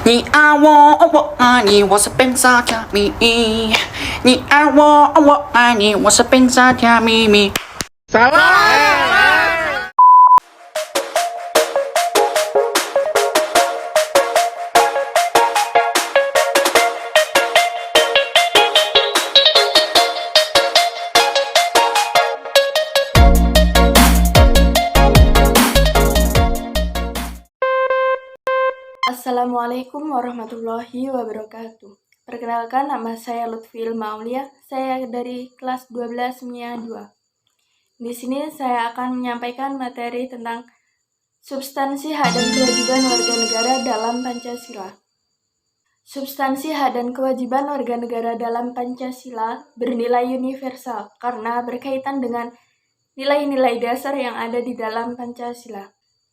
你爱我，我爱你，我是本傻甜蜜。你爱我，我爱你，我是本傻甜蜜。Assalamualaikum warahmatullahi wabarakatuh. Perkenalkan, nama saya Lutfi Ilma Aulia. Saya dari kelas 12 MIA 2. Di sini saya akan menyampaikan materi tentang substansi hak dan kewajiban warga negara dalam Pancasila. Substansi hak dan kewajiban warga negara dalam Pancasila bernilai universal karena berkaitan dengan nilai-nilai dasar yang ada di dalam Pancasila.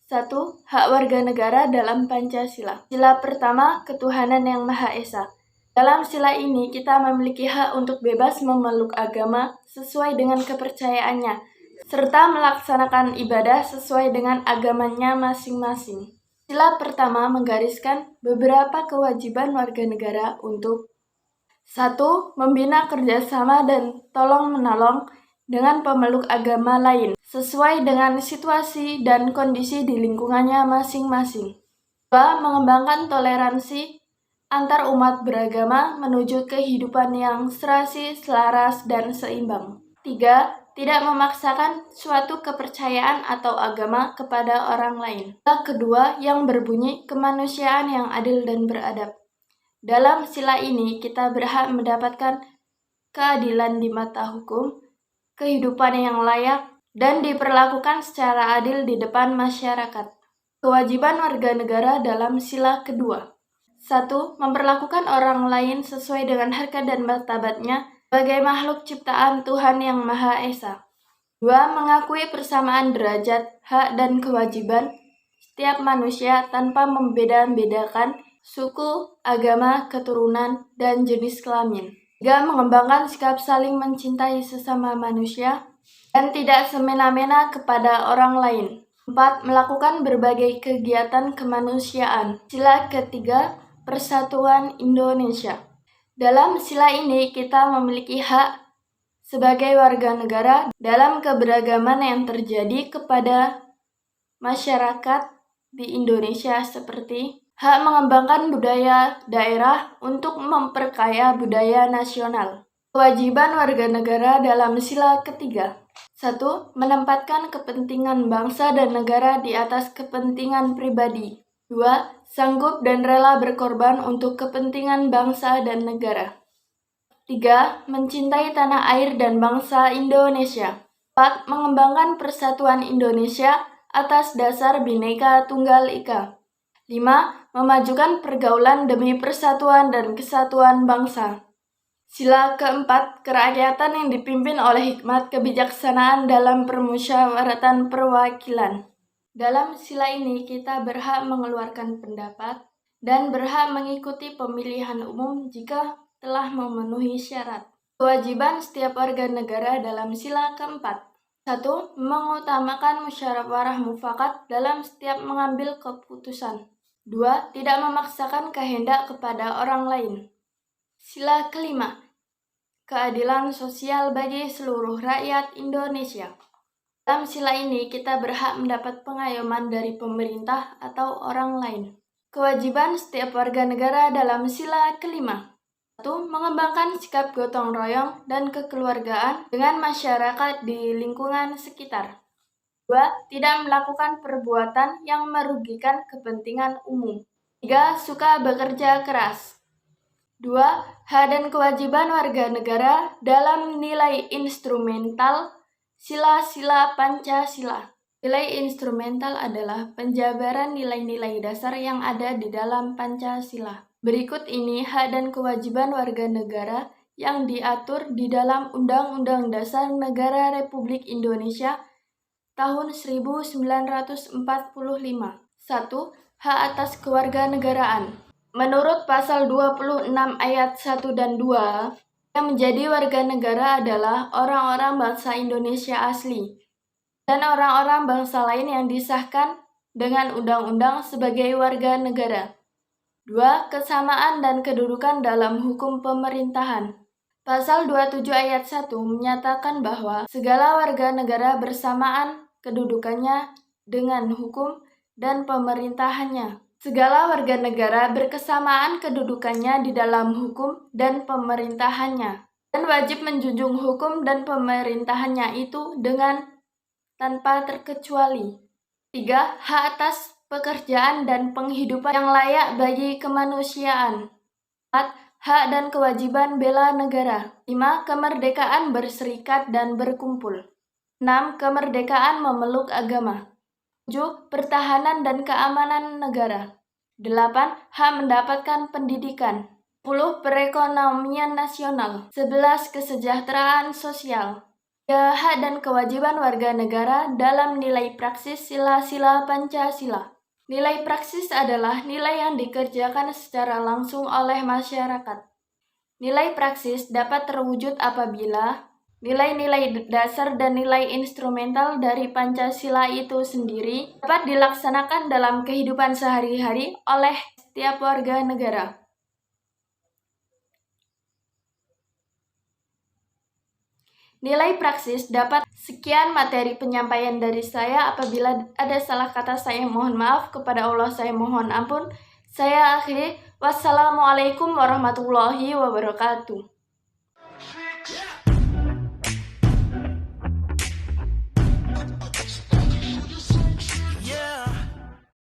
1. Hak warga negara dalam Pancasila. Sila pertama, ketuhanan yang Maha Esa. Dalam sila ini, kita memiliki hak untuk bebas memeluk agama sesuai dengan kepercayaannya, serta melaksanakan ibadah sesuai dengan agamanya masing-masing. Sila pertama menggariskan beberapa kewajiban warga negara untuk 1. Membina kerjasama dan tolong-menolong dengan pemeluk agama lain, sesuai dengan situasi dan kondisi di lingkungannya masing-masing. 2. Mengembangkan toleransi antar umat beragama menuju kehidupan yang serasi, selaras, dan seimbang. 3. Tidak memaksakan suatu kepercayaan atau agama kepada orang lain. Kedua, yang berbunyi kemanusiaan yang adil dan beradab. Dalam sila ini, kita berhak mendapatkan keadilan di mata hukum, kehidupan yang layak, dan diperlakukan secara adil di depan masyarakat. Kewajiban warga negara dalam sila kedua. 1. Memperlakukan orang lain sesuai dengan harkat dan martabatnya sebagai makhluk ciptaan Tuhan Yang Maha Esa. 2. Mengakui persamaan derajat, hak, dan kewajiban setiap manusia tanpa membeda-bedakan suku, agama, keturunan, dan jenis kelamin. 3. Mengembangkan sikap saling mencintai sesama manusia dan tidak semena-mena kepada orang lain. 4. Melakukan berbagai kegiatan kemanusiaan. Sila ketiga, Persatuan Indonesia. Dalam sila ini kita memiliki hak sebagai warga negara dalam keberagaman yang terjadi kepada masyarakat di Indonesia, seperti hak mengembangkan budaya daerah untuk memperkaya budaya nasional. Kewajiban warga negara dalam sila ketiga. 1. Menempatkan kepentingan bangsa dan negara di atas kepentingan pribadi. 2. Sanggup dan rela berkorban untuk kepentingan bangsa dan negara. 3. Mencintai tanah air dan bangsa Indonesia. 4. Mengembangkan persatuan Indonesia atas dasar Bhinneka Tunggal Ika. 5. Memajukan pergaulan demi persatuan dan kesatuan bangsa. Sila keempat, kerakyatan yang dipimpin oleh hikmat kebijaksanaan dalam permusyawaratan perwakilan. Dalam sila ini kita berhak mengeluarkan pendapat dan berhak mengikuti pemilihan umum jika telah memenuhi syarat. Kewajiban setiap warga negara dalam sila keempat. 1. Mengutamakan musyawarah mufakat dalam setiap mengambil keputusan. 2. Tidak memaksakan kehendak kepada orang lain. Sila kelima, keadilan sosial bagi seluruh rakyat Indonesia. Dalam sila ini kita berhak mendapat pengayoman dari pemerintah atau orang lain. Kewajiban setiap warga negara dalam sila kelima. 1. Mengembangkan sikap gotong royong dan kekeluargaan dengan masyarakat di lingkungan sekitar. 2. Tidak melakukan perbuatan yang merugikan kepentingan umum. 3. Suka bekerja keras. 2. Hak dan kewajiban warga negara dalam nilai instrumental sila-sila Pancasila. Nilai instrumental adalah penjabaran nilai-nilai dasar yang ada di dalam Pancasila. Berikut ini hak dan kewajiban warga negara yang diatur di dalam Undang-Undang Dasar Negara Republik Indonesia tahun 1945. 1. Hak atas kewarganegaraan. Menurut pasal 26 ayat 1 dan 2, yang menjadi warga negara adalah orang-orang bangsa Indonesia asli dan orang-orang bangsa lain yang disahkan dengan undang-undang sebagai warga negara. 2. Kesamaan dan kedudukan dalam hukum pemerintahan. Pasal 27 ayat 1 menyatakan bahwa segala warga negara bersamaan kedudukannya dengan hukum dan pemerintahannya. Segala warga negara berkesamaan kedudukannya di dalam hukum dan pemerintahannya, dan wajib menjunjung hukum dan pemerintahannya itu dengan tanpa terkecuali. 3. Hak atas pekerjaan dan penghidupan yang layak bagi kemanusiaan. 4. Hak dan kewajiban bela negara. 5. Kemerdekaan berserikat dan berkumpul. 6. Kemerdekaan memeluk agama. 7. Pertahanan dan keamanan negara. 8. Hak mendapatkan pendidikan. 10. Perekonomian nasional. 11. Kesejahteraan sosial. 3. Hak dan kewajiban warga negara dalam nilai praksis sila-sila Pancasila. Nilai praksis adalah nilai yang dikerjakan secara langsung oleh masyarakat. Nilai praksis dapat terwujud apabila nilai-nilai dasar dan nilai instrumental dari Pancasila itu sendiri dapat dilaksanakan dalam kehidupan sehari-hari oleh setiap warga negara. Nilai praksis dapat. Sekian materi penyampaian dari saya. Apabila ada salah kata saya mohon maaf, kepada Allah saya mohon ampun. Saya akhiri. Wassalamualaikum warahmatullahi wabarakatuh.